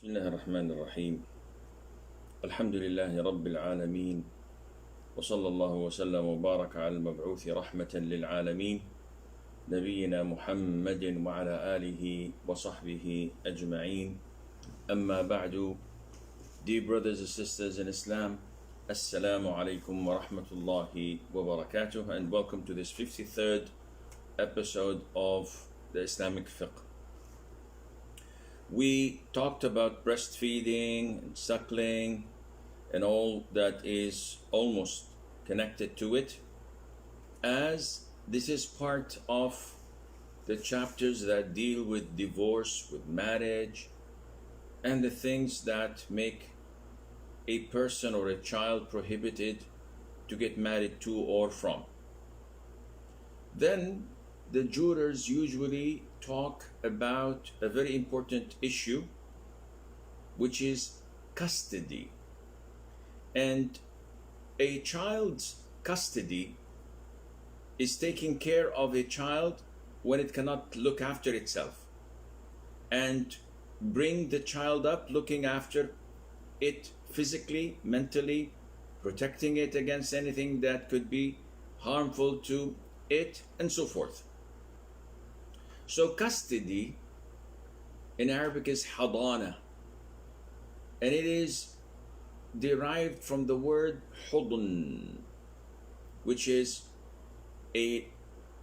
بسم الله الرحمن الرحيم. الحمد لله رب العالمين، وصلى الله وسلم وبارك على المبعوث رحمة للعالمين نبينا محمد وعلى آله وصحبه أجمعين. أما بعد. Dear brothers and sisters in Islam, Assalamu alaikum wa rahmatullahi wa barakatuh, and welcome to this 53rd episode of the Islamic fiqh. We talked about breastfeeding and suckling and all that is almost connected to it, as this is part of the chapters that deal with divorce, with marriage, and the things that make a person or a child prohibited to get married to or from. Then the jurors usually talk about a very important issue, which is custody. And a child's custody is taking care of a child when it cannot look after itself, and bring the child up looking after it physically, mentally, protecting it against anything that could be harmful to it, and so forth. So custody in Arabic is hadana, and it is derived from the word hudun, which is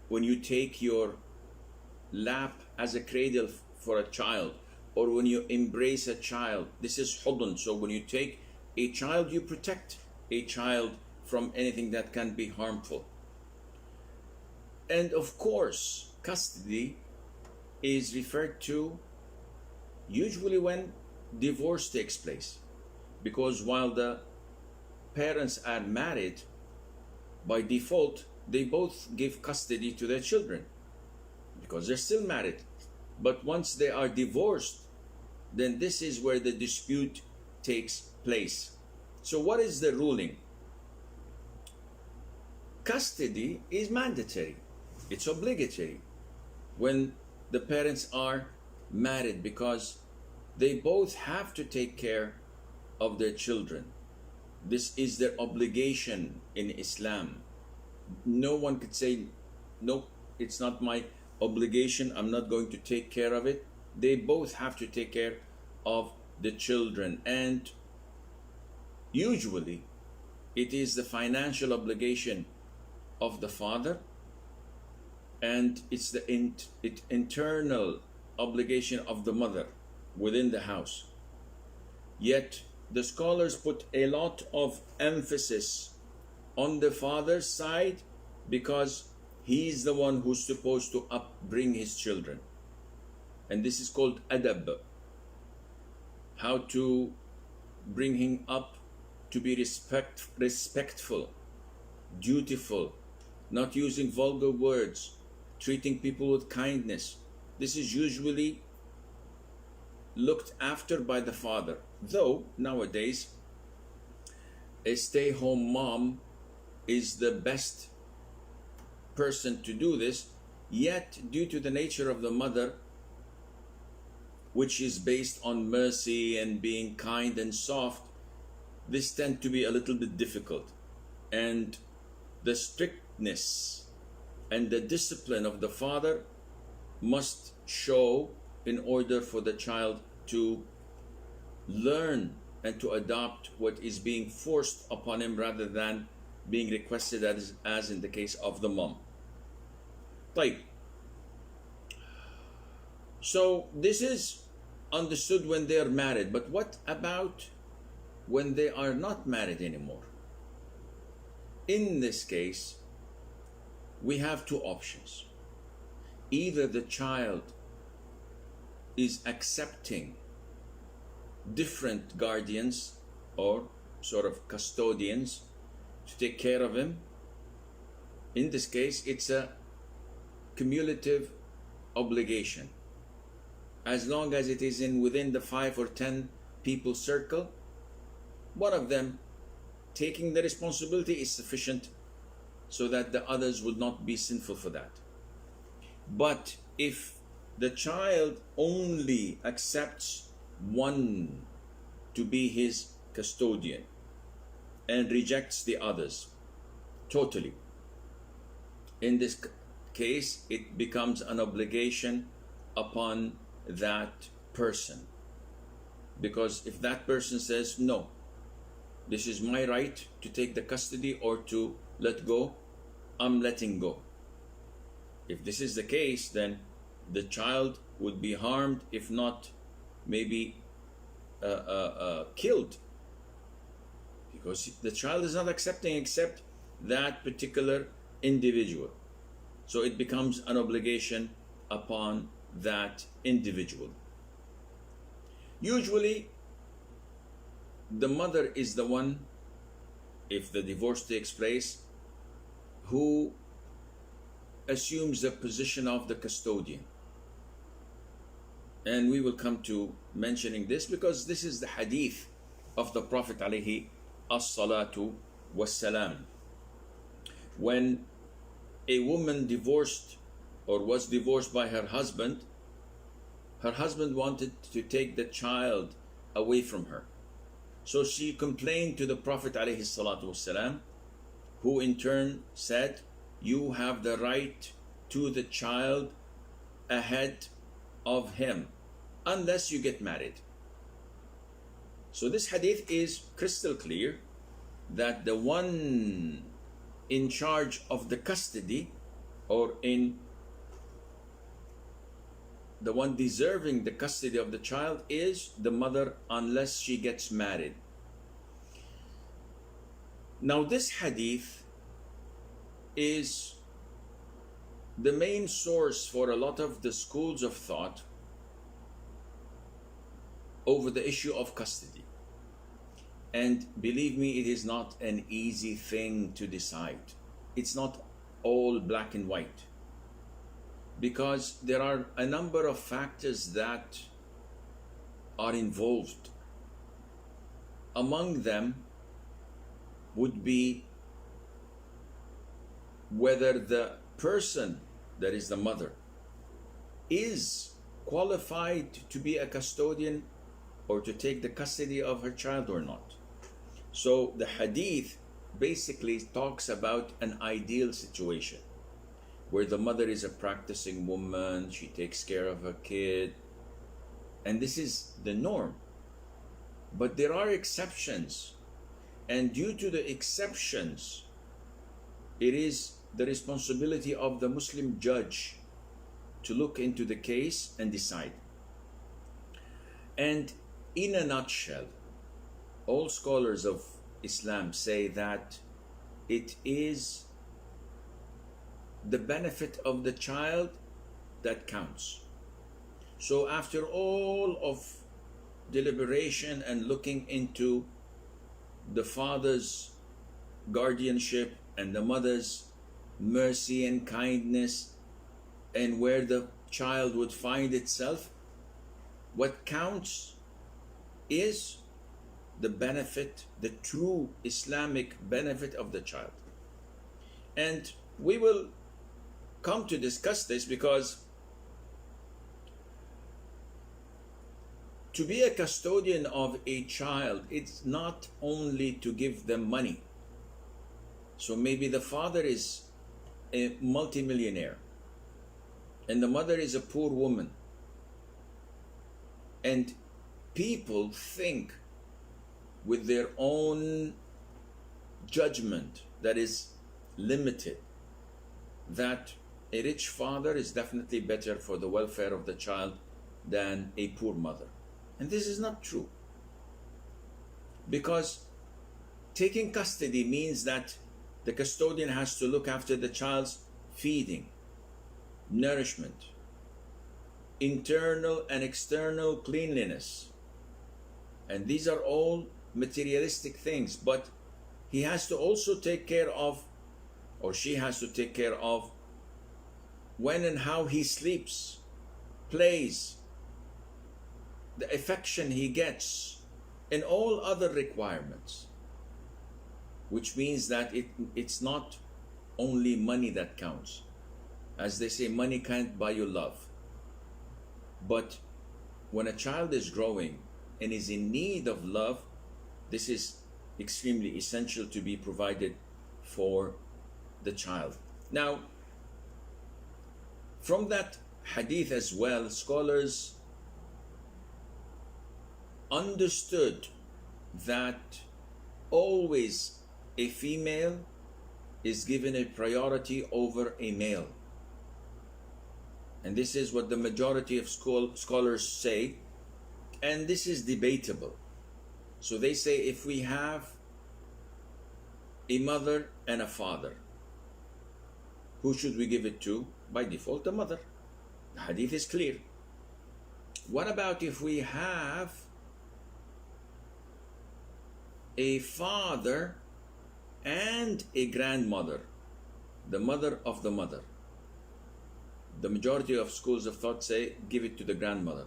when you take your lap as a cradle for a child, or when you embrace a child. This is hudun. So when you take a child, you protect a child from anything that can be harmful. And of course, custody is referred to usually when divorce takes place, because while the parents are married, by default they both give custody to their children because they're still married. But once they are divorced, then this is where the dispute takes place. So what is the ruling? Custody is mandatory, it's obligatory when the parents are married, because they both have to take care of their children. This is their obligation in Islam. No one could say, no, it's not my obligation, I'm not going to take care of it. They both have to take care of the children, and usually it is the financial obligation of the father, and it's the internal obligation of the mother within the house. Yet the scholars put a lot of emphasis on the father's side, because he's the one who's supposed to upbring his children. And this is called adab, how to bring him up to be respectful, dutiful, not using vulgar words, treating people with kindness. This is usually looked after by the father. Though nowadays a stay-home mom is the best person to do this, yet due to the nature of the mother, which is based on mercy and being kind and soft, this tends to be a little bit difficult. And the strictness and the discipline of the father must show in order for the child to learn and to adopt what is being forced upon him, rather than being requested, as in the case of the mom. طيب. So this is understood when they are married, but what about when they are not married anymore? In this case, we have two options. Either the child is accepting different guardians or sort of custodians to take care of him. In this case, it's a cumulative obligation. As long as it is within the 5 or 10 people circle, one of them taking the responsibility is sufficient, so that the others would not be sinful for that. But if the child only accepts one to be his custodian and rejects the others totally, in this case it becomes an obligation upon that person. Because if that person says, no, this is my right to take the custody or to let go, I'm letting go. If this is the case, then the child would be harmed, if not maybe killed, because the child is not accepting except that particular individual. So it becomes an obligation upon that individual. Usually the mother is the one, if the divorce takes place, who assumes the position of the custodian. And we will come to mentioning this because this is the hadith of the Prophet alayhi as-salatu was-salam. When a woman divorced or was divorced by her husband wanted to take the child away from her. So she complained to the Prophet alayhi salatu was-salam, who in turn said, you have the right to the child ahead of him unless you get married. So this hadith is crystal clear that the one in charge of the custody, or in the one deserving the custody of the child, is the mother unless she gets married. Now this hadith is the main source for a lot of the schools of thought over the issue of custody. And believe me, it is not an easy thing to decide. It's not all black and white, because there are a number of factors that are involved. Among them would be whether the person, that is the mother, is qualified to be a custodian or to take the custody of her child or not. So the hadith basically talks about an ideal situation where the mother is a practicing woman, she takes care of her kid, and this is the norm. But there are exceptions, and due to the exceptions, it is the responsibility of the Muslim judge to look into the case and decide. And in a nutshell, all scholars of Islam say that it is the benefit of the child that counts. So after all of deliberation and looking into the father's guardianship and the mother's mercy and kindness and where the child would find itself, what counts is the benefit, the true Islamic benefit of the child. And we will come to discuss this because to be a custodian of a child, it's not only to give them money. So maybe the father is a multimillionaire and the mother is a poor woman, and people think with their own judgment that is limited that a rich father is definitely better for the welfare of the child than a poor mother. And this is not true, because taking custody means that the custodian has to look after the child's feeding, nourishment, internal and external cleanliness, and these are all materialistic things. But he has to also take care of, or she has to take care of, when and how he sleeps, plays, the affection he gets, and all other requirements. Which means that it's not only money that counts. As they say, money can't buy you love. But when a child is growing, and is in need of love, this is extremely essential to be provided for the child. Now, from that hadith as well, scholars understood that always a female is given a priority over a male. And this is what the majority of scholars say, and this is debatable. So they say if we have a mother and a father, who should we give it to? By default, the mother. The hadith is clear. What about if we have a father and a grandmother, the mother of the mother? The majority of schools of thought say give it to the grandmother.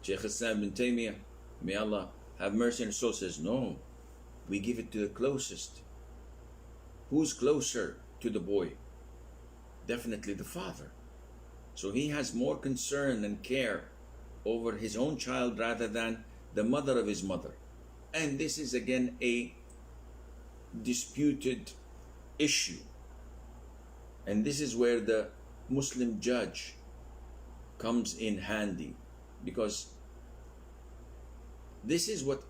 Shaykh Islam ibn Taymiyyah, may Allah have mercy on his soul, says no, we give it to the closest. Who's closer to the boy? Definitely the father. So he has more concern and care over his own child rather than the mother of his mother. And this is again a disputed issue. And this is where the Muslim judge comes in handy, because this is what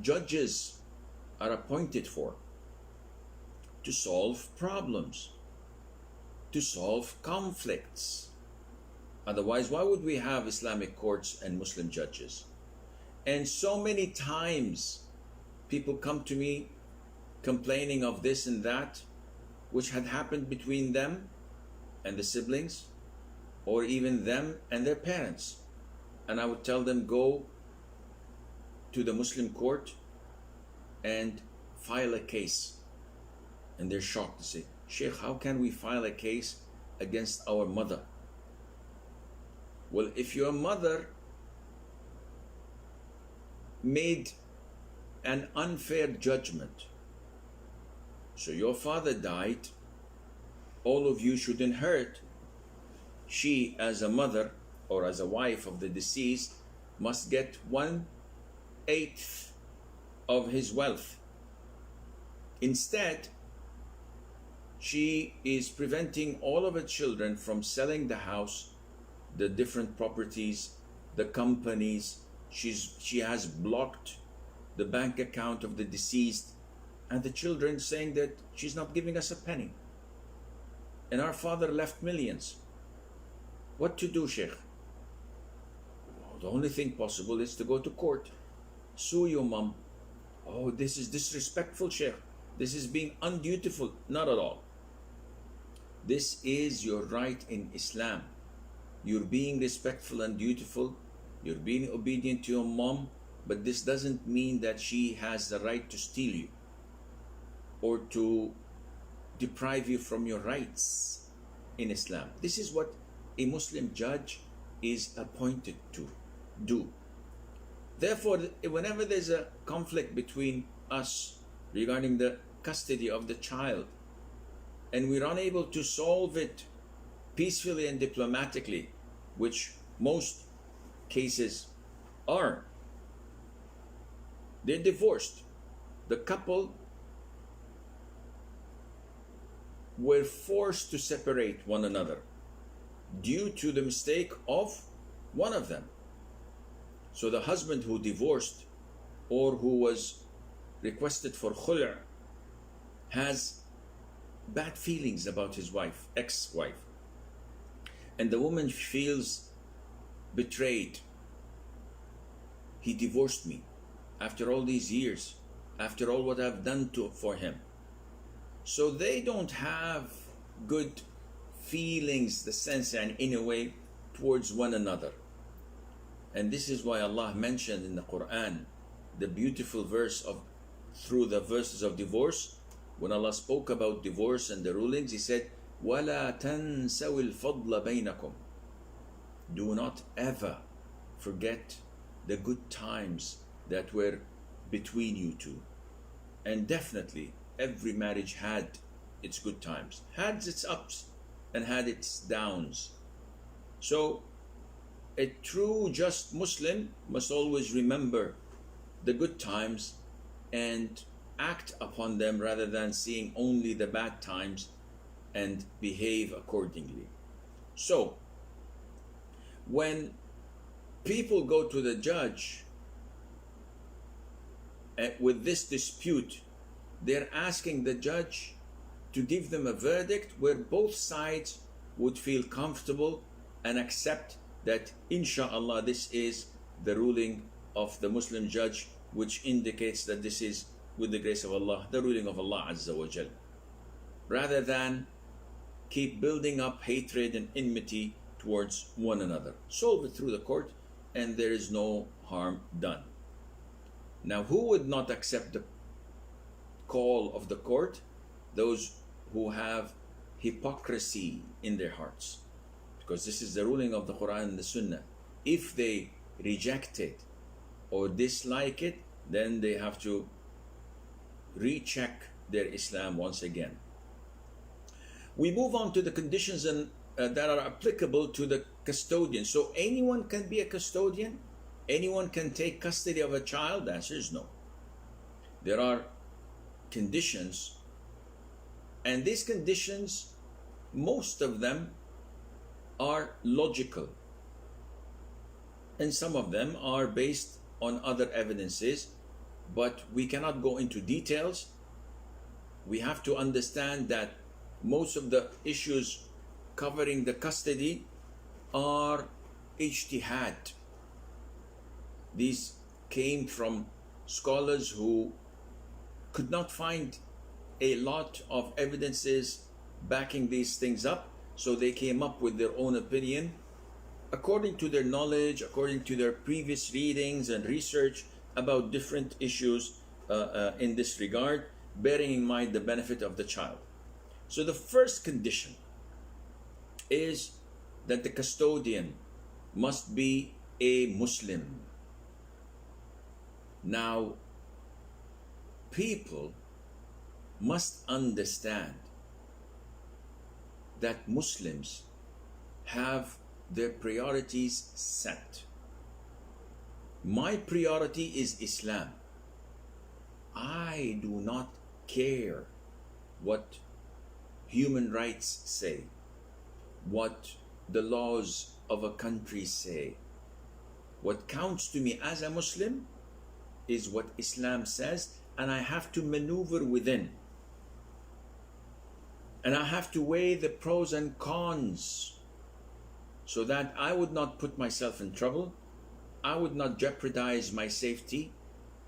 judges are appointed for, to solve problems, to solve conflicts. Otherwise, why would we have Islamic courts and Muslim judges? And so many times people come to me complaining of this and that, which had happened between them and the siblings, or even them and their parents. And I would tell them, go to the Muslim court and file a case. And they're shocked to say, Sheikh, how can we file a case against our mother? Well, if your mother made an unfair judgment, so your father died, all of you should inherit. She, as a mother or as a wife of the deceased, must get 1/8 of his wealth. Instead, she is preventing all of her children from selling the house, the different properties, the companies. She has blocked the bank account of the deceased, and the children saying that she's not giving us a penny. And our father left millions. What to do, Sheikh? Well, the only thing possible is to go to court. Sue your mom. Oh, this is disrespectful, Sheikh. This is being undutiful. Not at all. This is your right in Islam. You're being respectful and dutiful. You're being obedient to your mom, but this doesn't mean that she has the right to steal you or to deprive you from your rights in Islam. This is what a Muslim judge is appointed to do. Therefore, whenever there's a conflict between us regarding the custody of the child, and we're unable to solve it peacefully and diplomatically, which most cases are, they're divorced. The couple were forced to separate one another due to the mistake of one of them. So the husband who divorced or who was requested for khul' has bad feelings about his wife, ex-wife, and the woman feels betrayed. He divorced me after all these years, after all what I've done for him. So they don't have good feelings, the sense, and in a way, towards one another. And this is why Allah mentioned in the Qur'an the beautiful verse of, through the verses of divorce, when Allah spoke about divorce and the rulings, He said, وَلَا تَنْسَوِ الْفَضْلَ بَيْنَكُمْ. Do not ever forget the good times that were between you two. And definitely, every marriage had its good times, had its ups, and had its downs. So, a true just Muslim must always remember the good times and act upon them rather than seeing only the bad times and behave accordingly. So, when people go to the judge with this dispute, they're asking the judge to give them a verdict where both sides would feel comfortable and accept that, inshallah, this is the ruling of the Muslim judge, which indicates that this is, with the grace of Allah, the ruling of Allah Azza wa Jal, rather than keep building up hatred and enmity towards one another. Solve it through the court and there is no harm done. Now, who would not accept the call of the court? Those who have hypocrisy in their hearts, because this is the ruling of the Qur'an and the Sunnah. If they reject it or dislike it, then they have to recheck their Islam once again. We move on to the conditions that are applicable to the custodian. So anyone can be a custodian? Anyone can take custody of a child? The answer is no. There are conditions, and these conditions, most of them are logical, and some of them are based on other evidences, but we cannot go into details. We have to understand that most of the issues covering the custody are ijtihad. These came from scholars who could not find a lot of evidences backing these things up, so they came up with their own opinion according to their knowledge, according to their previous readings and research about different issues in this regard, bearing in mind the benefit of the child. So the first condition is that the custodian must be a Muslim. Now, people must understand that Muslims have their priorities set. My priority is Islam. I do not care what human rights say, what the laws of a country say. What counts to me as a Muslim is what Islam says, and I have to maneuver within. And I have to weigh the pros and cons so that I would not put myself in trouble, I would not jeopardize my safety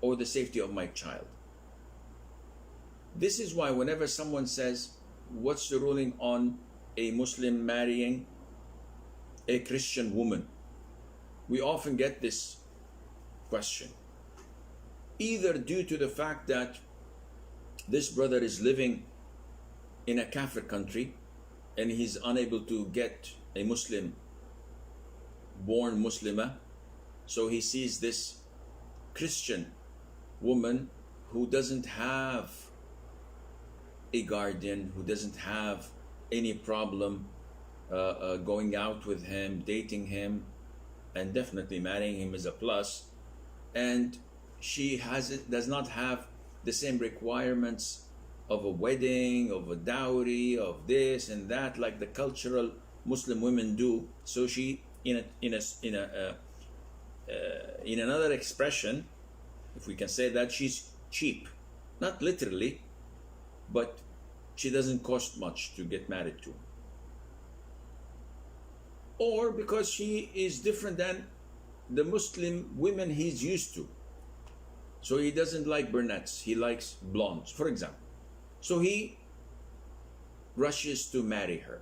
or the safety of my child. This is why whenever someone says, what's the ruling on a Muslim marrying a Christian woman? We often get this question, either due to the fact that this brother is living in a Kafir country and he's unable to get a Muslim born Muslimah, so he sees this Christian woman who doesn't have a guardian, who doesn't have any problem going out with him, dating him, and definitely marrying him is a plus, and she does not have the same requirements of a wedding, of a dowry, of this and that, like the cultural Muslim women do. So she, in another expression, if we can say that, she's cheap, not literally, but she doesn't cost much to get married to, or because she is different than the Muslim women he's used to. So he doesn't like brunettes, he likes blondes, for example. So he rushes to marry her.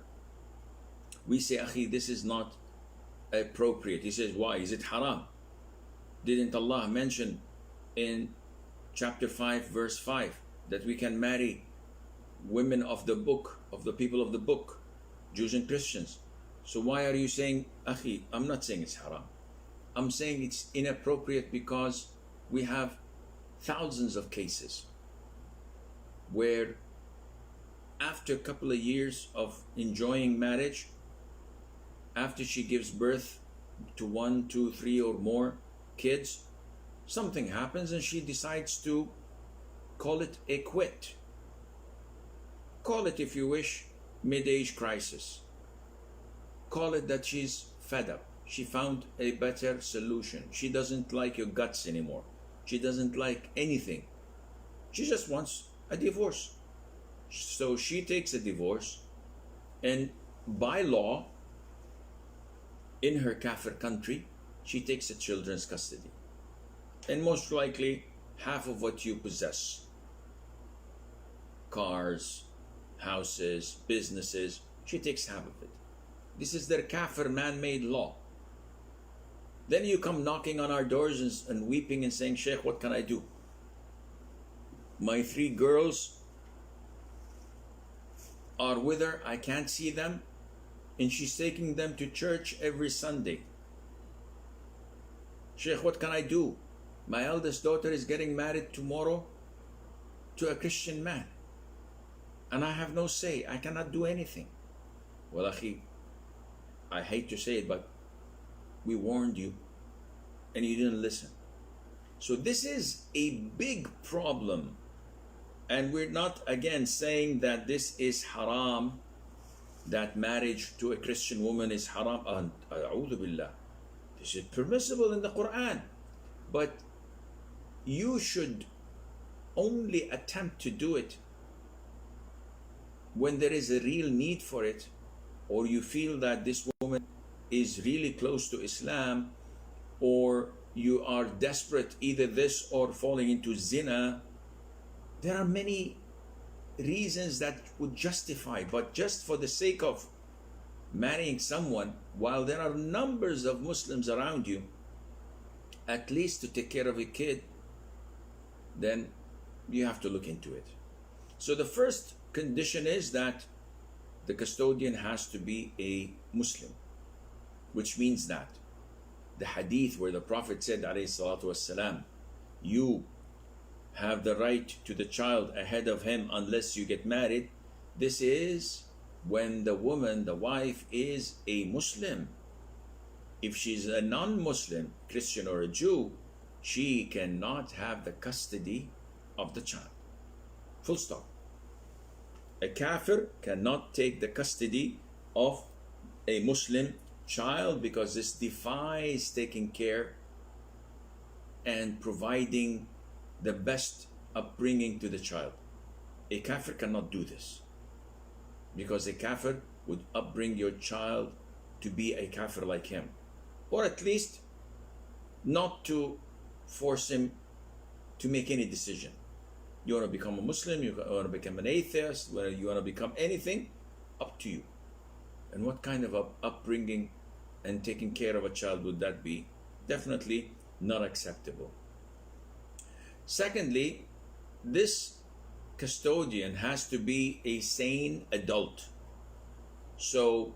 We say, Akhi, this is not appropriate. He says, why? Is it haram? Didn't Allah mention in chapter 5, verse 5, that we can marry women of the book, of the people of the book, Jews and Christians? So why are you saying, Akhi? I'm not saying it's haram. I'm saying it's inappropriate because we have thousands of cases where after a couple of years of enjoying marriage, after she gives birth, to 1, 2, 3 or more kids, something happens and she decides to call it a quit. Call it, if you wish, mid-age crisis. Call it that she's fed up. She found a better solution. She doesn't like your guts anymore. She doesn't like anything. She just wants a divorce. So she takes a divorce, and by law, in her kafir country, she takes the children's custody. And most likely, half of what you possess. Cars, houses, businesses, she takes half of it. This is their kafir man-made law. Then you come knocking on our doors and weeping and saying, Sheikh, what can I do? My 3 girls are with her, I can't see them, and she's taking them to church every Sunday. Sheikh, what can I do? My eldest daughter is getting married tomorrow to a Christian man, and I have no say. I cannot do anything. Well, akhi, I hate to say it, but we warned you and you didn't listen. So this is a big problem. And we're not, again, saying that this is haram, that marriage to a Christian woman is haram. A'udhu billah. This is permissible in the Qur'an. But you should only attempt to do it when there is a real need for it, or you feel that this woman is really close to Islam, or you are desperate, either this or falling into zina. There are many reasons that would justify, but just for the sake of marrying someone, while there are numbers of Muslims around you, at least to take care of a kid, then you have to look into it. So the first condition is that the custodian has to be a Muslim, which means that the hadith where the Prophet said, alayhi salatu wassalam, you have the right to the child ahead of him unless you get married. This is when the woman, the wife, is a Muslim. If she's a non-Muslim, Christian or a Jew, she cannot have the custody of the child. Full stop. A kafir cannot take the custody of a Muslim child, because this defies taking care and providing the best upbringing to the child. A kafir cannot do this, because a kafir would upbring your child to be a kafir like him, or at least not to force him to make any decision. You want to become a Muslim, you want to become an atheist, whether you want to become anything, up to you. And what kind of upbringing and taking care of a child would that be? Definitely not acceptable. Secondly, this custodian has to be a sane adult. So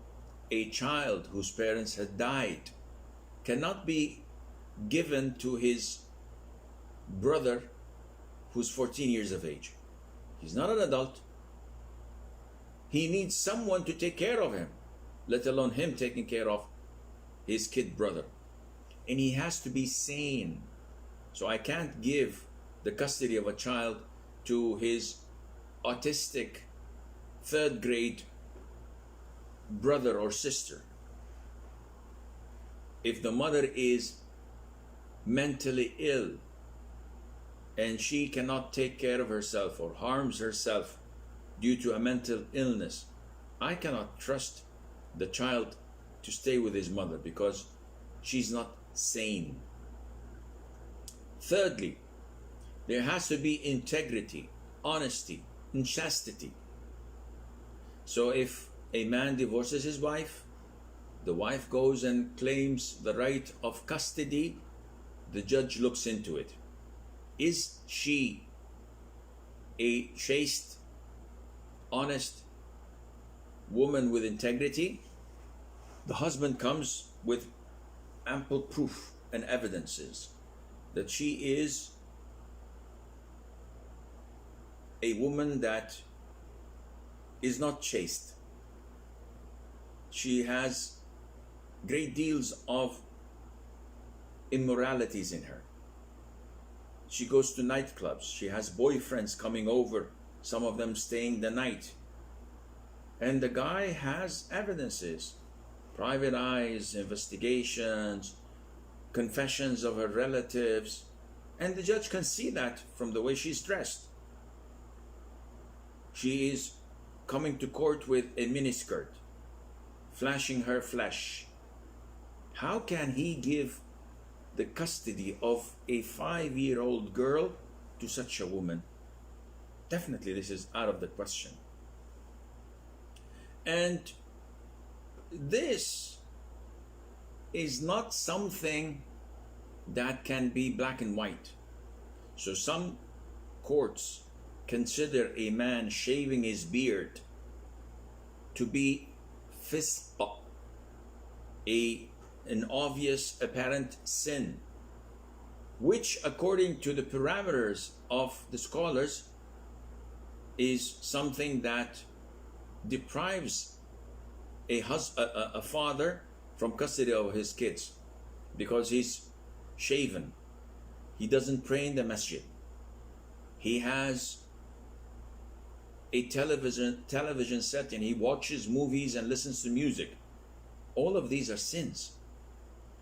a child whose parents had died cannot be given to his brother who's 14 years of age. He's not an adult. He needs someone to take care of him, let alone him taking care of his kid brother. And he has to be sane. So I can't give the custody of a child to his autistic 3rd grade brother or sister. If the mother is mentally ill and she cannot take care of herself or harms herself due to a mental illness, I cannot trust the child to stay with his mother because she's not sane. Thirdly, there has to be integrity, honesty, and chastity. So if a man divorces his wife, the wife goes and claims the right of custody, the judge looks into it. Is she a chaste, honest woman with integrity? The husband comes with ample proof and evidences that she is a woman that is not chaste. She has great deals of immoralities in her. She goes to nightclubs. She has boyfriends coming over, some of them staying the night. And the guy has evidences, private eyes, investigations, confessions of her relatives. And the judge can see that from the way she's dressed. She is coming to court with a miniskirt, flashing her flesh. How can he give the custody of a 5-year-old girl to such a woman? Definitely this is out of the question. And this is not something that can be black and white. So some courts consider a man shaving his beard to be fisq, an obvious apparent sin, which according to the parameters of the scholars is something that deprives a father from custody of his kids, because he's shaven, he doesn't pray in the masjid, he has a television set and he watches movies and listens to music. All of these are sins.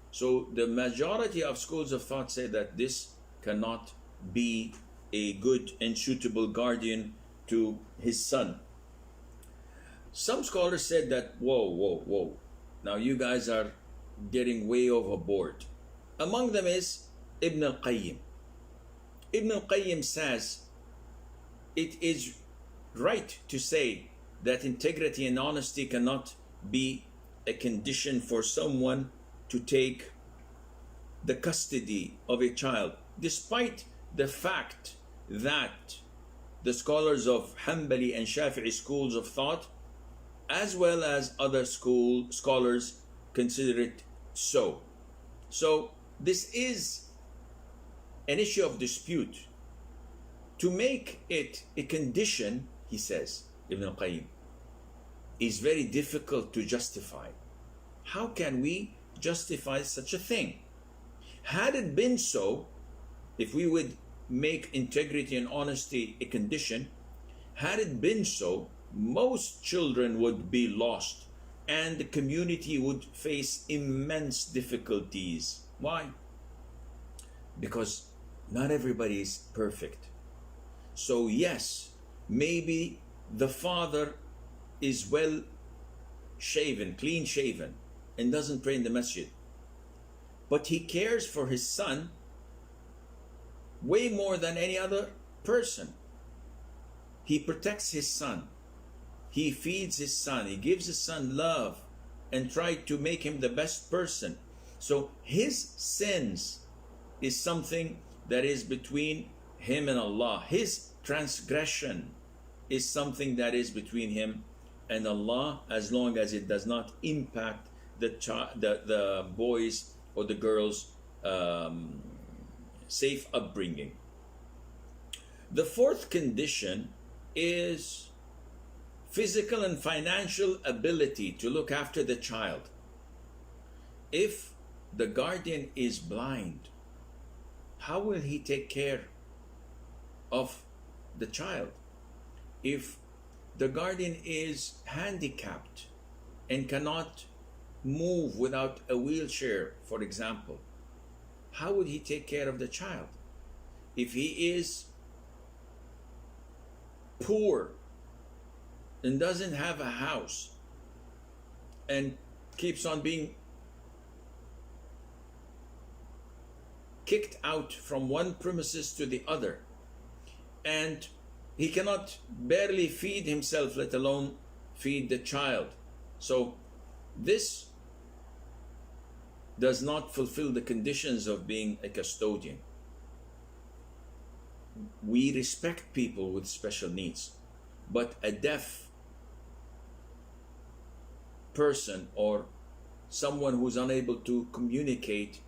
So the majority of schools of thought say that this cannot be a good and suitable guardian to his son. Some scholars said that, whoa, now you guys are getting way overboard. Among them is Ibn al-Qayyim. Ibn al-Qayyim says it is right to say that integrity and honesty cannot be a condition for someone to take the custody of a child, despite the fact that the scholars of Hanbali and Shafi'i schools of thought, as well as other scholars, consider it so. So this is an issue of dispute. To make it a condition, he says, Ibn al-Qayyim, is very difficult to justify. How can we justify such a thing? Had it been so, if we would make integrity and honesty a condition, had it been so, most children would be lost and the community would face immense difficulties. Why? Because not everybody is perfect. So yes, maybe the father is well shaven, clean shaven, and doesn't pray in the masjid, but he cares for his son way more than any other person. He protects his son, he feeds his son, he gives his son love and tries to make him the best person. So his sins is something that is between him and Allah. His transgression is something that is between him and Allah, as long as it does not impact the boys or the girls' safe upbringing. The fourth condition is physical and financial ability to look after the child. If the guardian is blind, how will he take care of the child? If the guardian is handicapped and cannot move without a wheelchair, for example, how would he take care of the child? If he is poor and doesn't have a house and keeps on being kicked out from one premises to the other, and he cannot barely feed himself, let alone feed the child, so this does not fulfill the conditions of being a custodian. We respect people with special needs, but a deaf person or someone who's unable to communicate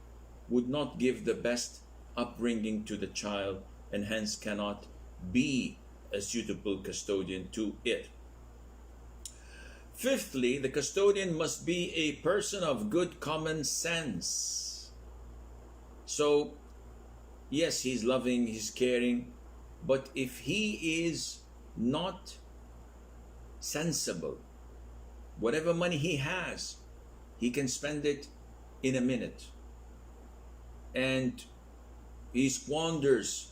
would not give the best upbringing to the child, and hence cannot be a suitable custodian to it. Fifthly, the custodian must be a person of good common sense. So, yes, he's loving, he's caring, but if he is not sensible, whatever money he has, he can spend it in a minute. And he squanders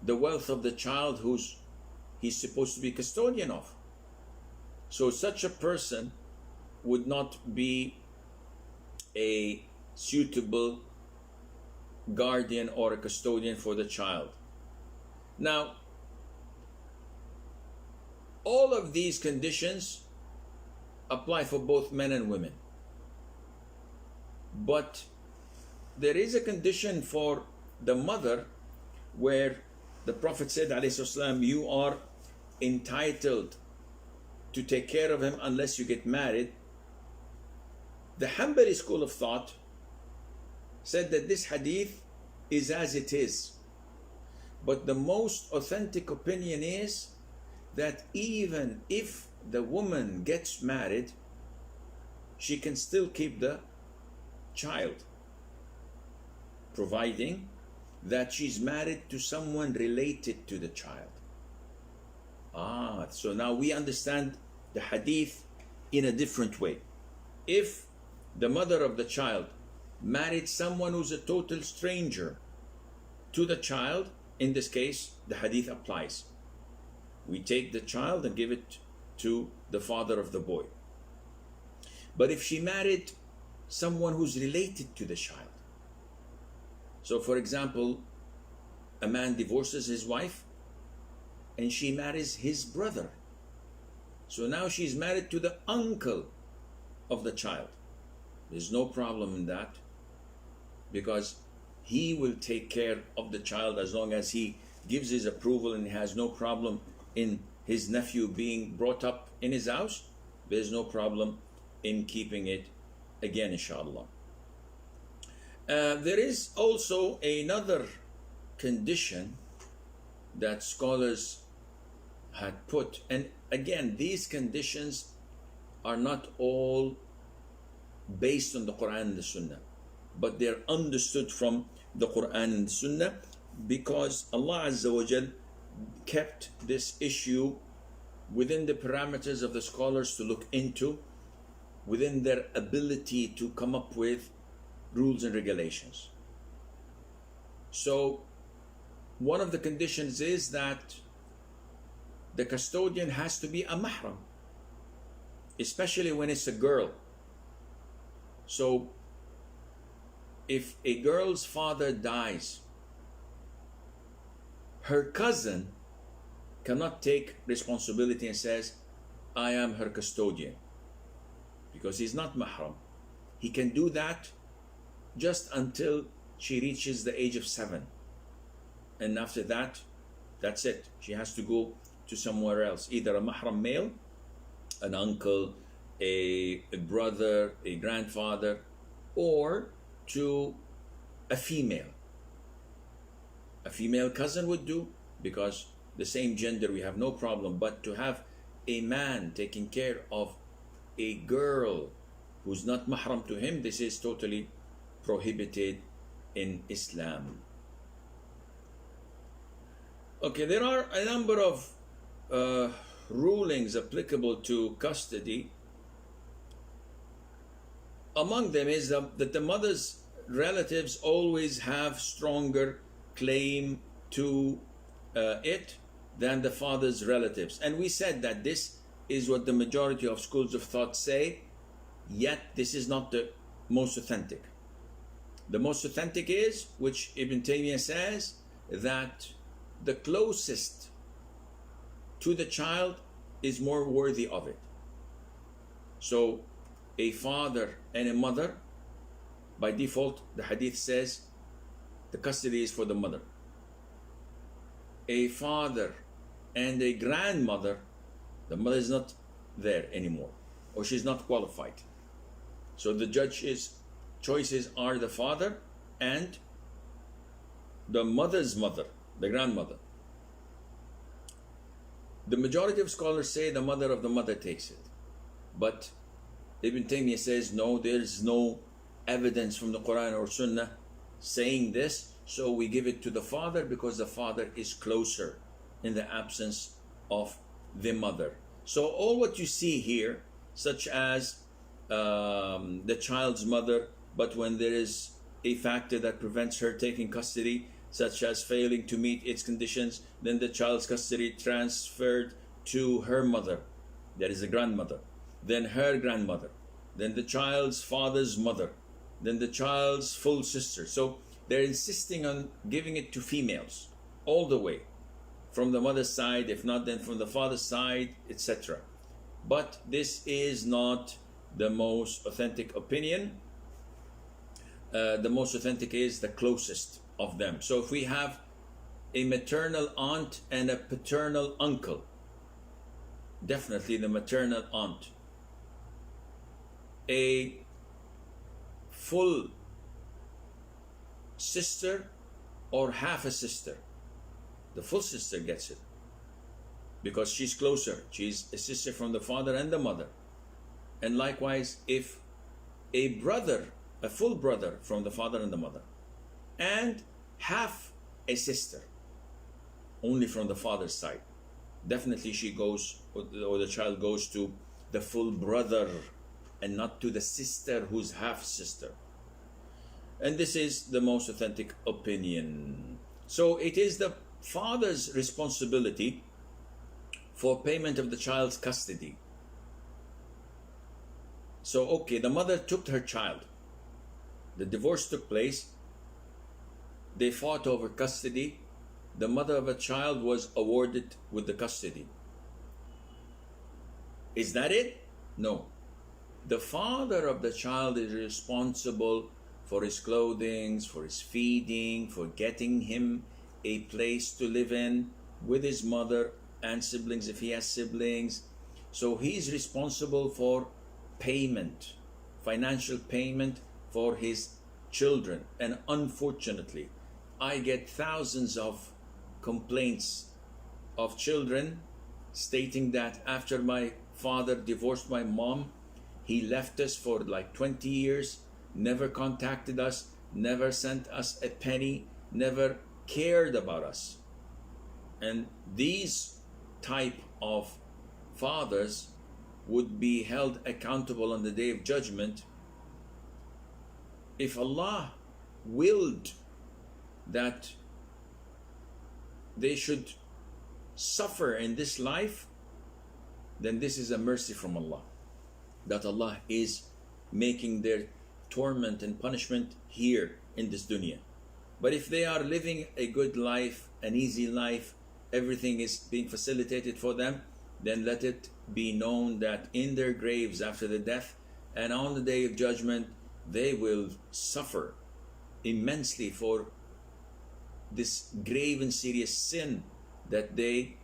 the wealth of the child who's he's supposed to be custodian of. So such a person would not be a suitable guardian or a custodian for the child. Now, all of these conditions apply for both men and women. But there is a condition for the mother where the Prophet said, ﷺ, you are entitled to take care of him unless you get married. The Hanbali school of thought said that this hadith is as it is. But the most authentic opinion is that even if the woman gets married, she can still keep the child, providing that she's married to someone related to the child. So now we understand the hadith in a different way. If the mother of the child married someone who's a total stranger to the child, in this case, the hadith applies. We take the child and give it to the father of the boy. But if she married someone who's related to the child, so for example, a man divorces his wife and she marries his brother. So now she's married to the uncle of the child. There's no problem in that, because he will take care of the child as long as he gives his approval and has no problem in his nephew being brought up in his house. There's no problem in keeping it again, inshallah. There is also another condition that scholars had put, and again, these conditions are not all based on the Qur'an and the Sunnah, but they're understood from the Qur'an and the Sunnah, because Allah Azza wa Jal kept this issue within the parameters of the scholars to look into, within their ability to come up with rules and regulations. So one of the conditions is that the custodian has to be a mahram, especially when it's a girl. So if a girl's father dies, her cousin cannot take responsibility and says, I am her custodian, because he's not mahram. He can do that just until she reaches the age of 7. And after that, that's it. She has to go to somewhere else, either a mahram male, an uncle, a brother, a grandfather, or to a female. A female cousin would do, because the same gender, we have no problem. But to have a man taking care of a girl who's not mahram to him, this is totally prohibited in Islam. Okay, there are a number of rulings applicable to custody. Among them is that the mother's relatives always have stronger claim to it than the father's relatives. And we said that this is what the majority of schools of thought say, yet this is not the most authentic. The most authentic is, which Ibn Taymiyyah says, that the closest to the child is more worthy of it. So a father and a mother, by default, the hadith says the custody is for the mother. A father and a grandmother, the mother is not there anymore, or she's not qualified. So the judge's choices are the father and the mother's mother, the grandmother. The majority of scholars say the mother of the mother takes it. But Ibn Taymiyyah says no, there is no evidence from the Qur'an or Sunnah saying this, so we give it to the father because the father is closer in the absence of the mother. So all what you see here, such as the child's mother, but when there is a factor that prevents her taking custody, such as failing to meet its conditions, then the child's custody transferred to her mother, that is the grandmother, then her grandmother, then the child's father's mother, then the child's full sister. So they're insisting on giving it to females all the way, from the mother's side, if not then from the father's side, etc. But this is not the most authentic opinion. The most authentic is the closest of them. So if we have a maternal aunt and a paternal uncle, definitely the maternal aunt. A full sister or half a sister, the full sister gets it because she's closer. She's a sister from the father and the mother. And likewise, if a brother, a full brother from the father and the mother, and half a sister only from the father's side, definitely she goes, or the child goes to the full brother and not to the sister who's half sister. And this is the most authentic opinion. So it is the father's responsibility for payment of the child's custody. So okay, the mother took her child, the divorce took place, they fought over custody, the mother of a child was awarded with the custody. Is that it? No. The father of the child is responsible for his clothing, for his feeding, for getting him a place to live in with his mother and siblings if he has siblings. So he's responsible for payment, financial payment for his children. And unfortunately, I get thousands of complaints of children stating that after my father divorced my mom, he left us for like 20 years, never contacted us, never sent us a penny, never cared about us. And these type of fathers would be held accountable on the Day of Judgment. If Allah willed that they should suffer in this life, then this is a mercy from Allah, that Allah is making their torment and punishment here in this dunya. But if they are living a good life, an easy life, everything is being facilitated for them, then let it be known that in their graves after the death and on the Day of Judgment, they will suffer immensely for this grave and serious sin that they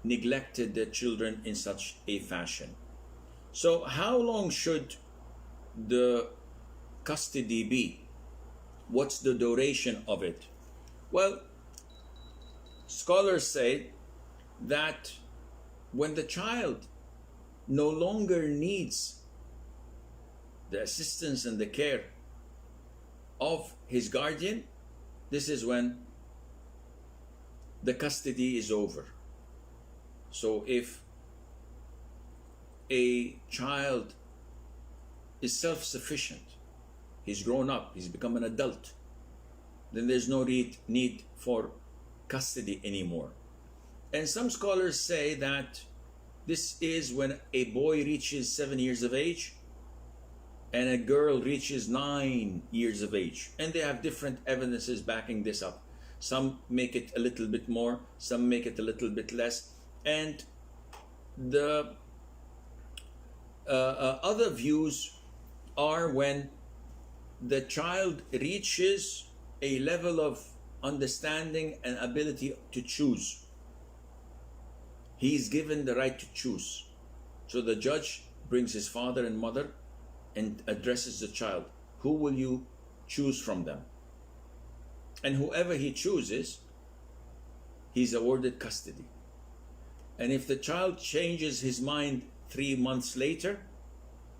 neglected their children in such a fashion. So how long should the custody be? What's the duration of it? Well, scholars say that when the child no longer needs the assistance and the care of his guardian, this is when the custody is over. So if a child is self-sufficient, he's grown up, he's become an adult, then there's no need for custody anymore. And some scholars say that this is when a boy reaches 7 years of age and a girl reaches 9 years of age. And they have different evidences backing this up. Some make it a little bit more, some make it a little bit less. And the other views are when the child reaches a level of understanding and ability to choose. He is given the right to choose. So the judge brings his father and mother and addresses the child. Who will you choose from them? And whoever he chooses, he's awarded custody. And if the child changes his mind 3 months later,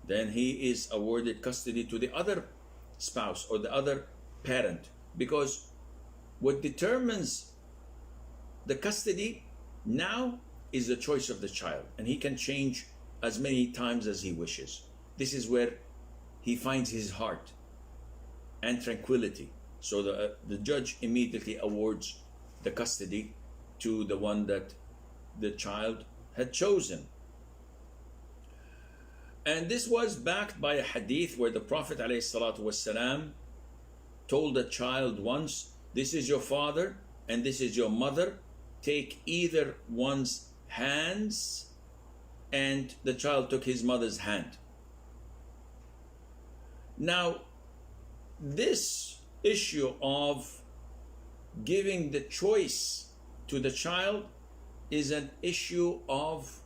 then he is awarded custody to the other spouse or the other parent, because what determines the custody now is the choice of the child, and he can change as many times as he wishes. This is where he finds his heart and tranquility. So the judge immediately awards the custody to the one that the child had chosen. And this was backed by a hadith where the Prophet ﷺ told the child once, this is your father and this is your mother, take either one's hands, and the child took his mother's hand. Now, this issue of giving the choice to the child is an issue of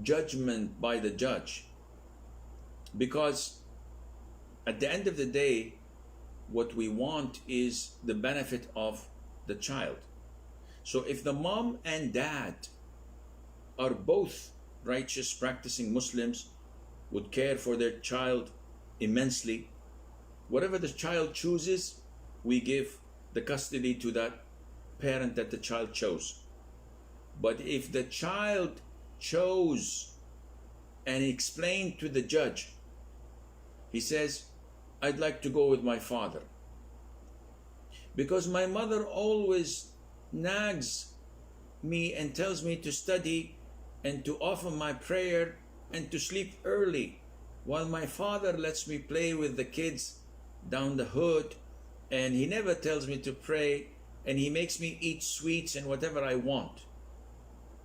judgment by the judge, because at the end of the day, what we want is the benefit of the child. So if the mom and dad are both righteous, practicing Muslims, would care for their child immensely, whatever the child chooses, we give the custody to that parent that the child chose. But if the child chose and explained to the judge, he says, I'd like to go with my father because my mother always nags me and tells me to study and to offer my prayer and to sleep early, while my father lets me play with the kids down the hood, and he never tells me to pray, and he makes me eat sweets and whatever I want.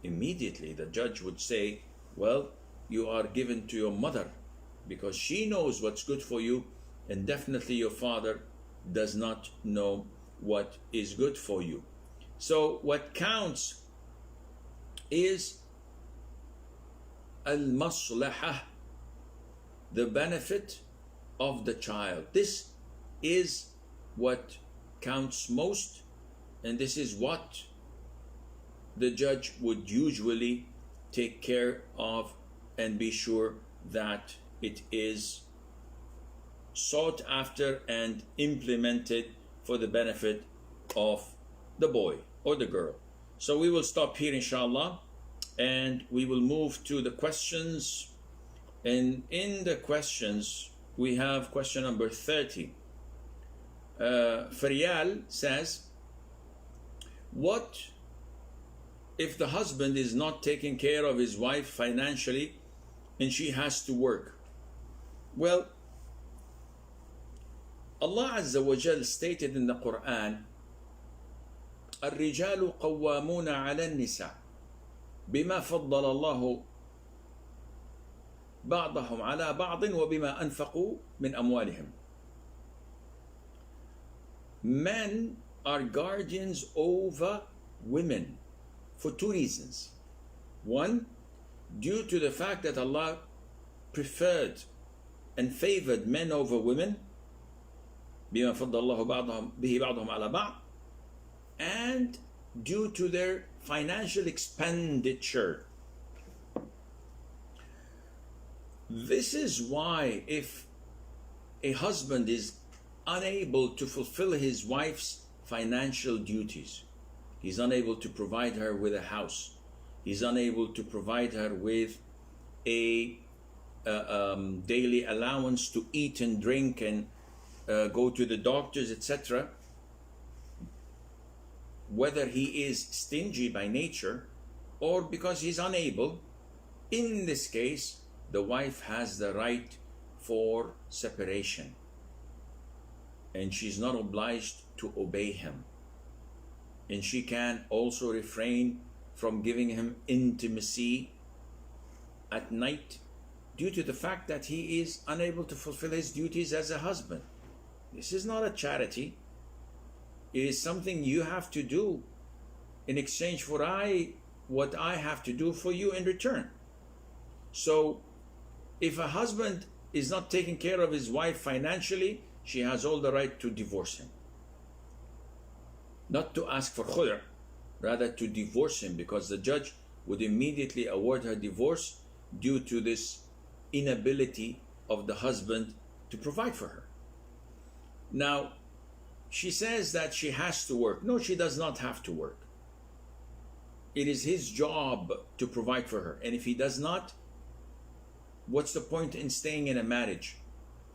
Immediately the judge would say, well, you are given to your mother because she knows what's good for you, and definitely your father does not know what is good for you. So what counts is al-maslahah, the benefit of the child. This is what counts most, and this is what the judge would usually take care of and be sure that it is sought after and implemented for the benefit of the boy or the girl. So we will stop here inshallah, and we will move to the questions. And in the questions we have question number 30. Faryal says, what if the husband is not taking care of his wife financially and she has to work? Well, Allah Azza wa Jal stated in the Qur'an, الرجال قوامون على النساء بما فضل الله بعضهم على بعض وبما أنفقوا من أموالهم. Men are guardians over women for two reasons. One, due to the fact that Allah preferred and favored men over women, بما فضل الله به بعضهم على بعض, and due to their financial expenditure. This is why if a husband is unable to fulfill his wife's financial duties, he's unable to provide her with a house, he's unable to provide her with a daily allowance to eat and drink and go to the doctors, etc., whether he is stingy by nature or because he's unable, in this case the wife has the right for separation, and she's not obliged to obey him, and she can also refrain from giving him intimacy at night due to the fact that he is unable to fulfill his duties as a husband. This is not a charity. It is something you have to do in exchange for what I have to do for you in return. So if a husband is not taking care of his wife financially, she has all the right to divorce him. Not to ask for khul'a, rather to divorce him, because the judge would immediately award her divorce due to this inability of the husband to provide for her. Now, she says that she has to work. No, she does not have to work. It is his job to provide for her. And if he does not, what's the point in staying in a marriage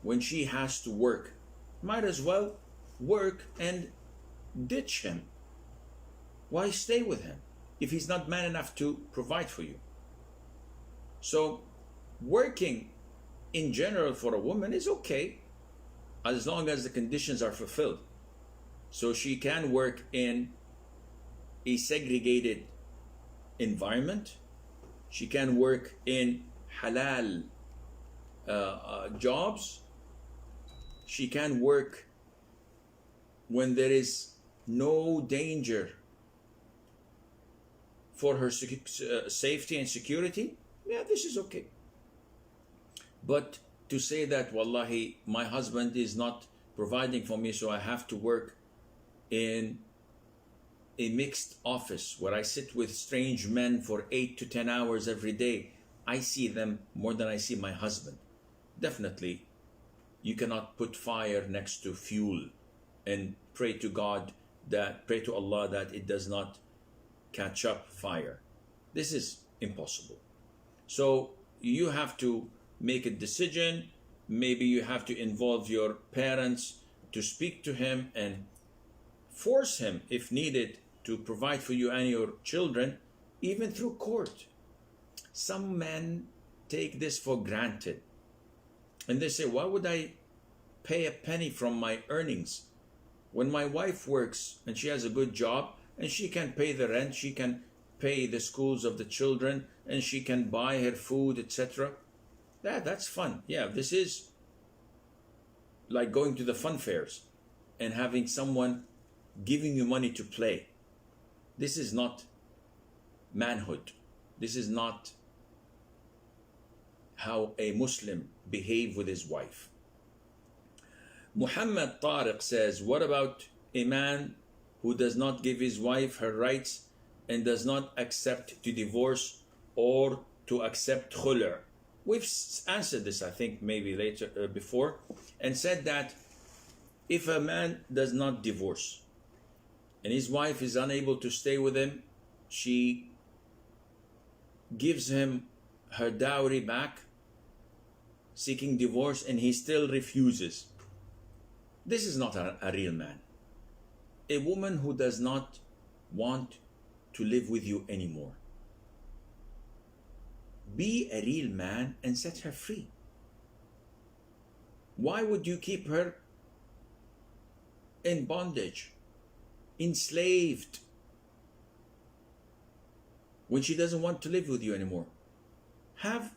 when she has to work? Might as well work and ditch him. Why stay with him if he's not man enough to provide for you? So working in general for a woman is okay as long as the conditions are fulfilled. So she can work in a segregated environment. She can work in halal jobs. She can work when there is no danger for her safety and security. Yeah, this is okay. But to say that, wallahi, my husband is not providing for me, so I have to work in a mixed office where I sit with strange men for 8 to 10 hours every day. I see them more than I see my husband. Definitely, you cannot put fire next to fuel and pray to God pray to Allah that it does not catch up fire. This is impossible. So you have to make a decision. Maybe you have to involve your parents to speak to him and force him, if needed, to provide for you and your children, even through court. Some men take this for granted. And they say, why would I pay a penny from my earnings when my wife works and she has a good job and she can pay the rent, she can pay the schools of the children, and she can buy her food, etc. That's fun. Yeah, this is like going to the fun fairs and having someone giving you money to play. This is not manhood. This is not how a Muslim behave with his wife. Muhammad Tariq says, what about a man who does not give his wife her rights and does not accept to divorce or to accept khul'? We've answered this, I think, maybe later before, and said that if a man does not divorce and his wife is unable to stay with him, she gives him her dowry back, seeking divorce, and he still refuses. This is not a real man. A woman who does not want to live with you anymore. Be a real man and set her free. Why would you keep her in bondage, enslaved, when she doesn't want to live with you anymore? Have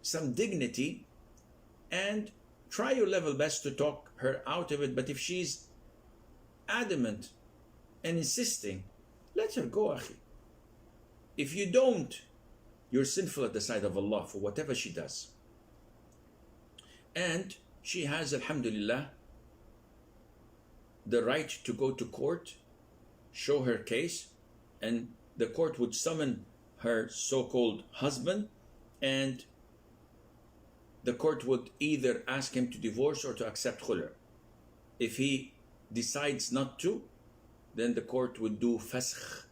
some dignity and try your level best to talk her out of it. But if she's adamant and insisting, let her go, akhi. If you don't, you're sinful at the sight of Allah for whatever she does. And she has, alhamdulillah, the right to go to court, show her case, and the court would summon her so-called husband, and the court would either ask him to divorce or to accept khul'. If he decides not to, then the court would do fasakh,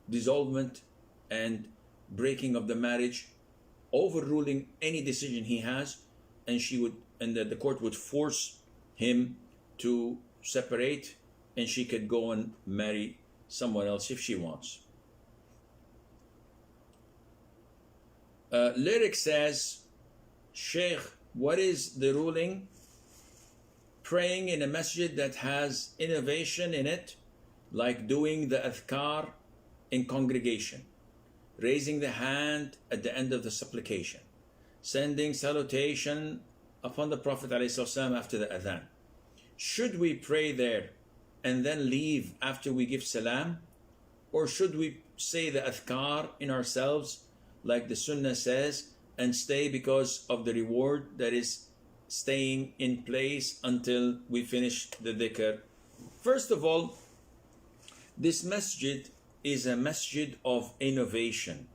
dissolvement and breaking of the marriage, overruling any decision he has, and the court would force him to separate, and she could go and marry someone else if she wants. Lyric says, Sheikh, what is the ruling praying in a masjid that has innovation in it, like doing the adhkar in congregation, raising the hand at the end of the supplication, sending salutation upon the Prophet ﷺ after the adhan? Should we pray there and then leave after we give salam, or should we say the adhkar in ourselves like the Sunnah says and stay because of the reward that is staying in place until we finish the dhikr? First of all, this masjid is a masjid of innovation,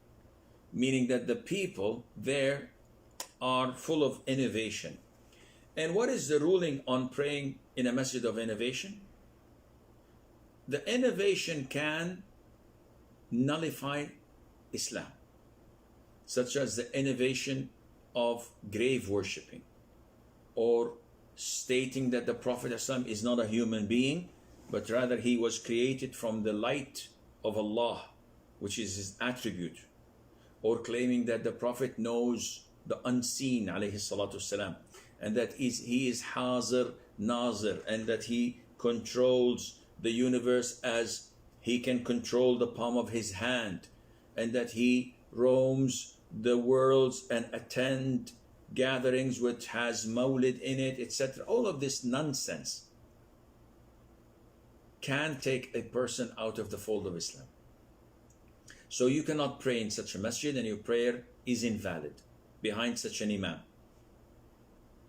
meaning that the people there are full of innovation. And what is the ruling on praying in a masjid of innovation? The innovation can nullify Islam, such as the innovation of grave worshipping, or stating that the Prophet ﷺ is not a human being, but rather he was created from the light of Allah, which is his attribute, or claiming that the Prophet knows the unseen, alayhi salatu wasalam, and that he is Hazir Nazir, and that he controls the universe as he can control the palm of his hand, and that he roams the worlds and attend gatherings which has mawlid in it, etc. All of this nonsense can take a person out of the fold of Islam. So you cannot pray in such a masjid, and your prayer is invalid behind such an imam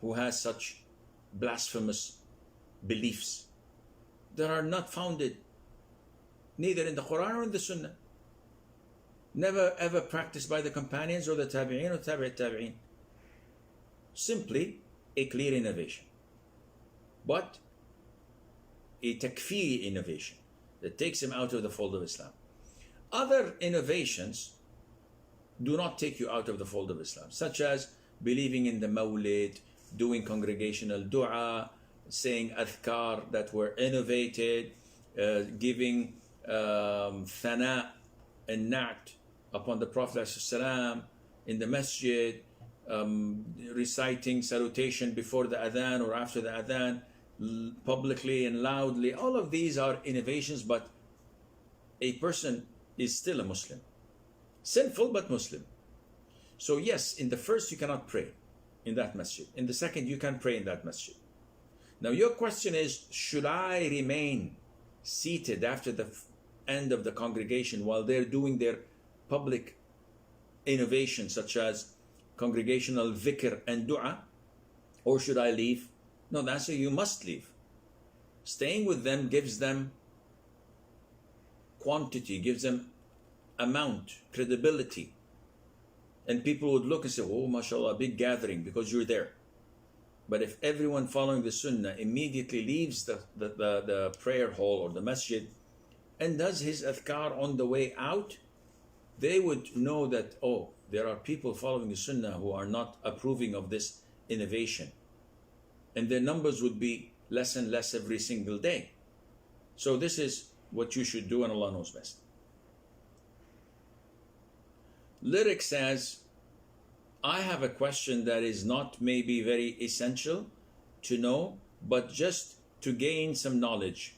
who has such blasphemous beliefs that are not founded neither in the Qur'an or in the Sunnah, never ever practiced by the companions or the tabi'in or tabi'in. Simply a clear innovation, but a takfiri innovation that takes him out of the fold of Islam. Other innovations do not take you out of the fold of Islam, such as believing in the mawlid, doing congregational dua, saying adhkar that were innovated, giving thana and na'at upon the Prophet ﷺ in the masjid, reciting salutation before the adhan or after the adhan, publicly and loudly. All of these are innovations, but a person is still a Muslim. Sinful, but Muslim. So yes, in the first you cannot pray in that masjid. In the second you can pray in that masjid. Now your question is, should I remain seated after the end of the congregation while they're doing their public innovations such as congregational dhikr and dua, or should I leave? No, the answer, you must leave. Staying with them gives them quantity, gives them amount, credibility. And people would look and say, oh, mashallah, big gathering, because you're there. But if everyone following the sunnah immediately leaves the prayer hall or the masjid and does his adhkar on the way out, they would know that, oh, there are people following the sunnah who are not approving of this innovation. And their numbers would be less and less every single day. So this is what you should do, and Allah knows best. Lyric says, I have a question that is not maybe very essential to know, but just to gain some knowledge.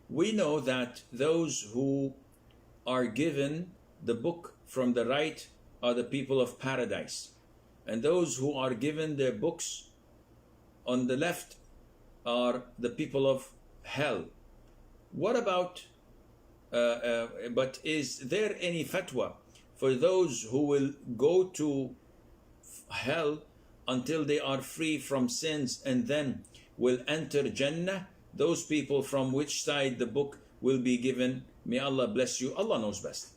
We know that those who are given the book from the right are the people of paradise, and those who are given their books on the left are the people of hell. What about, but is there any fatwa for those who will go to hell until they are free from sins and then will enter Jannah? Those people from which side the book will be given? May Allah bless you. Allah knows best.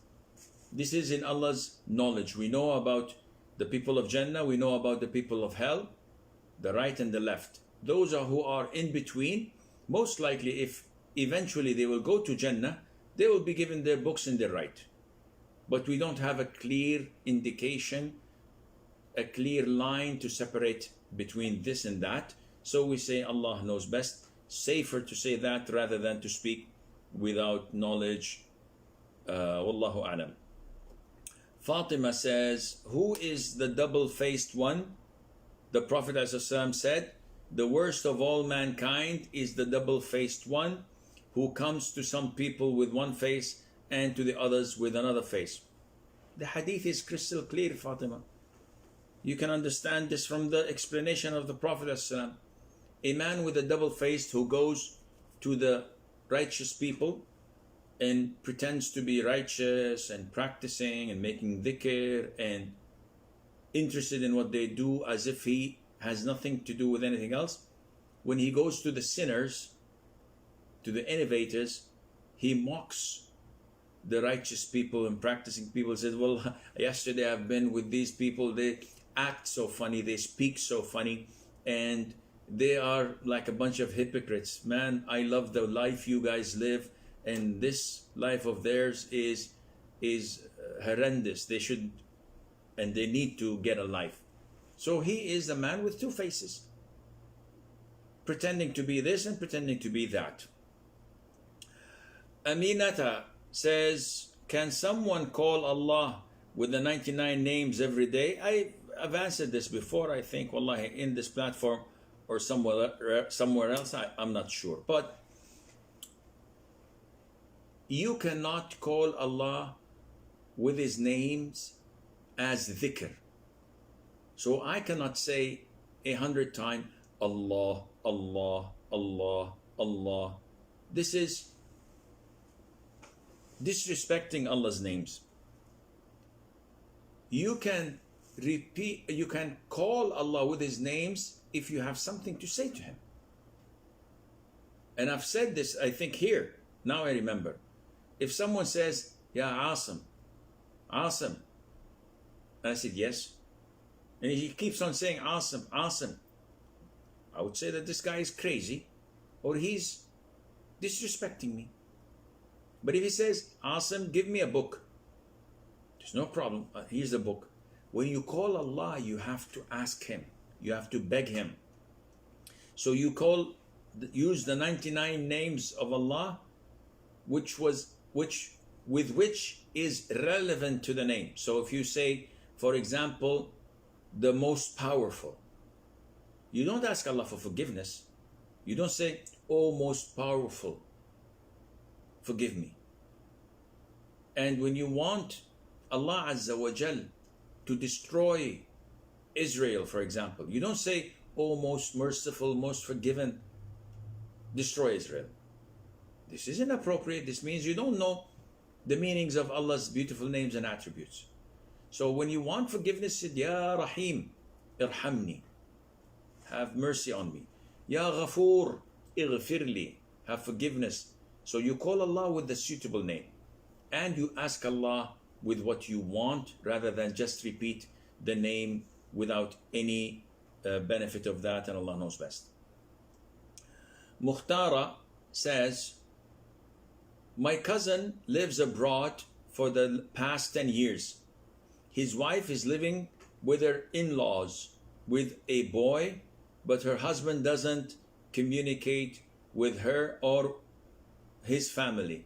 This is in Allah's knowledge. We know about the people of Jannah, we know about the people of hell, the right and the left. Those are who are in between. Most likely, if eventually they will go to Jannah, they will be given their books in their right. But we don't have a clear indication, a clear line to separate between this and that. So we say Allah knows best. Safer to say that rather than to speak without knowledge. Wallahu a'lam. Fatima says, who is the double-faced one? The Prophet ﷺ said, the worst of all mankind is the double-faced one, who comes to some people with one face and to the others with another face. The hadith is crystal clear, Fatima. You can understand this from the explanation of the Prophet ﷺ. A man with a double-faced who goes to the righteous people and pretends to be righteous and practicing and making dhikr and interested in what they do as if he has nothing to do with anything else. When he goes to the sinners, to the innovators, he mocks the righteous people and practicing people. Says, well, yesterday I've been with these people, they act so funny, they speak so funny, and they are like a bunch of hypocrites. Man, I love the life you guys live, and this life of theirs is horrendous. They should, and they need to get a life. So he is a man with two faces, pretending to be this and pretending to be that. Aminata says, can someone call Allah with the 99 names every day? I've answered this before, I think, wallahi, in this platform or somewhere else. I'm not sure. But you cannot call Allah with His names as dhikr. So I cannot say 100 times, Allah, Allah, Allah, Allah. This is disrespecting Allah's names. You can call Allah with His names if you have something to say to Him. And I've said this, I think, here. Now I remember. If someone says, Ya Asim, Asim, and I said, yes. And he keeps on saying, Asim, Asim. I would say that this guy is crazy or he's disrespecting me. But if he says, Asim, give me a book, there's no problem. Here's the book. When you call Allah, you have to ask Him. You have to beg Him. So you use the 99 names of Allah, with which is relevant to the name. So if you say, for example, the most powerful, you don't ask Allah for forgiveness. You don't say, oh, most powerful, forgive me. And when you want Allah Azza wa Jal to destroy Israel, for example, you don't say, oh, most merciful, most forgiven, destroy Israel. This is inappropriate. This means you don't know the meanings of Allah's beautiful names and attributes. So when you want forgiveness, say, Ya Rahim, irhamni, have mercy on me. Ya Ghafoor, ighfirli, have forgiveness. So you call Allah with the suitable name. And you ask Allah with what you want, rather than just repeat the name without any benefit of that, and Allah knows best. Mukhtara says, my cousin lives abroad for the past 10 years. His wife is living with her in-laws with a boy, but her husband doesn't communicate with her or his family.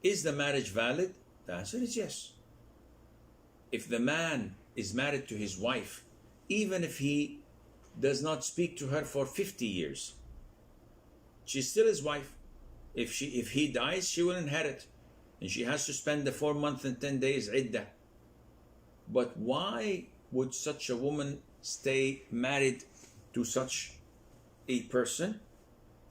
Is the marriage valid? The answer is yes. If the man is married to his wife, even if he does not speak to her for 50 years, she's still his wife. If he dies, she will inherit, and she has to spend the 4 months and 10 days iddah. But why would such a woman stay married to such a person?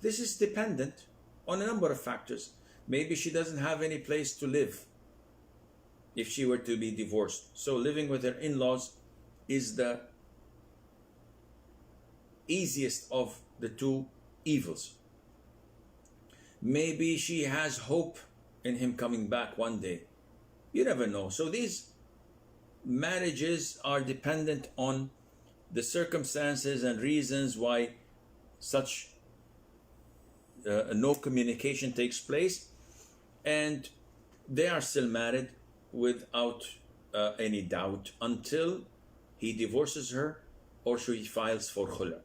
This is dependent on a number of factors. Maybe she doesn't have any place to live if she were to be divorced. So living with her in-laws is the easiest of the two evils. Maybe she has hope in him coming back one day. You never know. So these marriages are dependent on the circumstances and reasons why such no communication takes place, and they are still married without any doubt until he divorces her or she files for khula.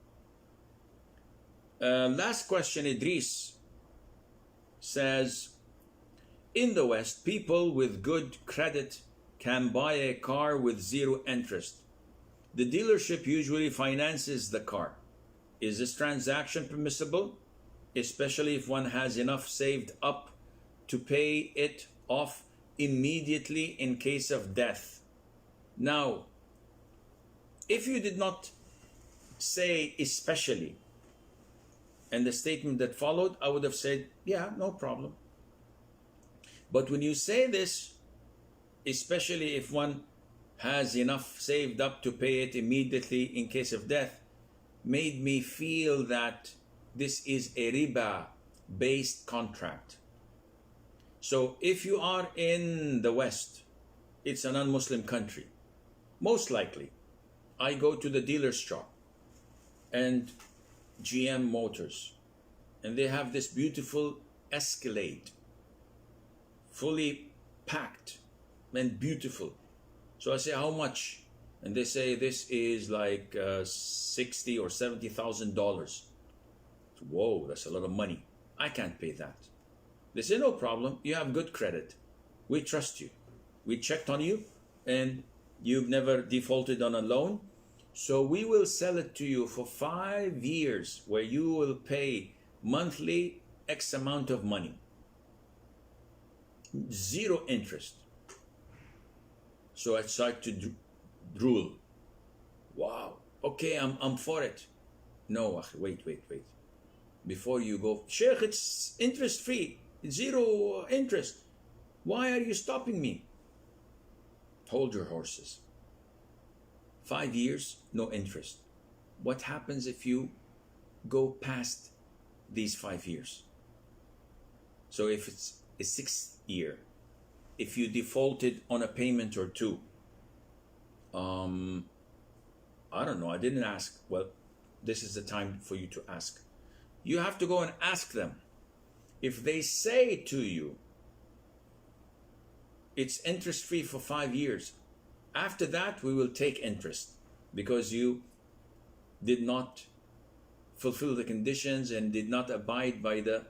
Last question, Idris says, in the West, people with good credit can buy a car with zero interest. The dealership usually finances the car. Is this transaction permissible, especially if one has enough saved up to pay it off immediately in case of death? Now, if you did not say especially, and the statement that followed, I would have said, yeah, no problem. But when you say this, especially if one has enough saved up to pay it immediately in case of death, made me feel that this is a riba-based contract. So if you are in the West, it's a non-Muslim country, most likely, I go to the dealer's shop and GM Motors, and they have this beautiful Escalade, fully packed and beautiful. So I say, how much? And they say this is like $60,000 or $70,000. Whoa, that's a lot of money. I can't pay that. They say, no problem. You have good credit. We trust you. We checked on you, and you've never defaulted on a loan. So we will sell it to you for 5 years, where you will pay monthly X amount of money. 0 interest. So I start to drool. Wow. Okay, I'm for it. No, wait. Before you go, Sheikh, it's interest free. 0 interest. Why are you stopping me? Hold your horses. 5 years, no interest. What happens if you go past these 5 years? So if it's a 6th year, if you defaulted on a payment or 2, I don't know, I didn't ask. Well, this is the time for you to ask. You have to go and ask them. If they say to you, it's interest free for 5 years, after that we will take interest because you did not fulfill the conditions and did not abide by the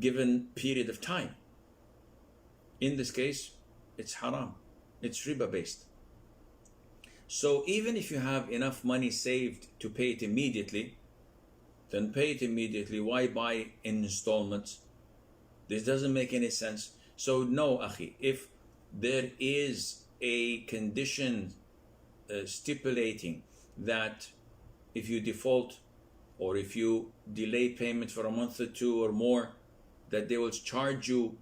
given period of time. In this case, it's haram. It's riba based. So even if you have enough money saved to pay it immediately, then pay it immediately. Why buy in installments? This doesn't make any sense. So no, akhi, if there is a condition stipulating that if you default or if you delay payment for a month or 2 or more, that they will charge you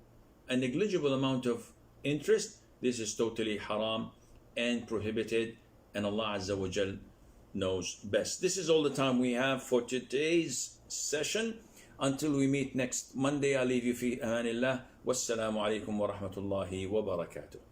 a negligible amount of interest, this is totally haram and prohibited, and Allah Azza wa Jal knows best. This is all the time we have for today's session. Until we meet next Monday, I leave you fi amanillah. Wassalamu alaikum wa rahmatullahi wa barakatuh.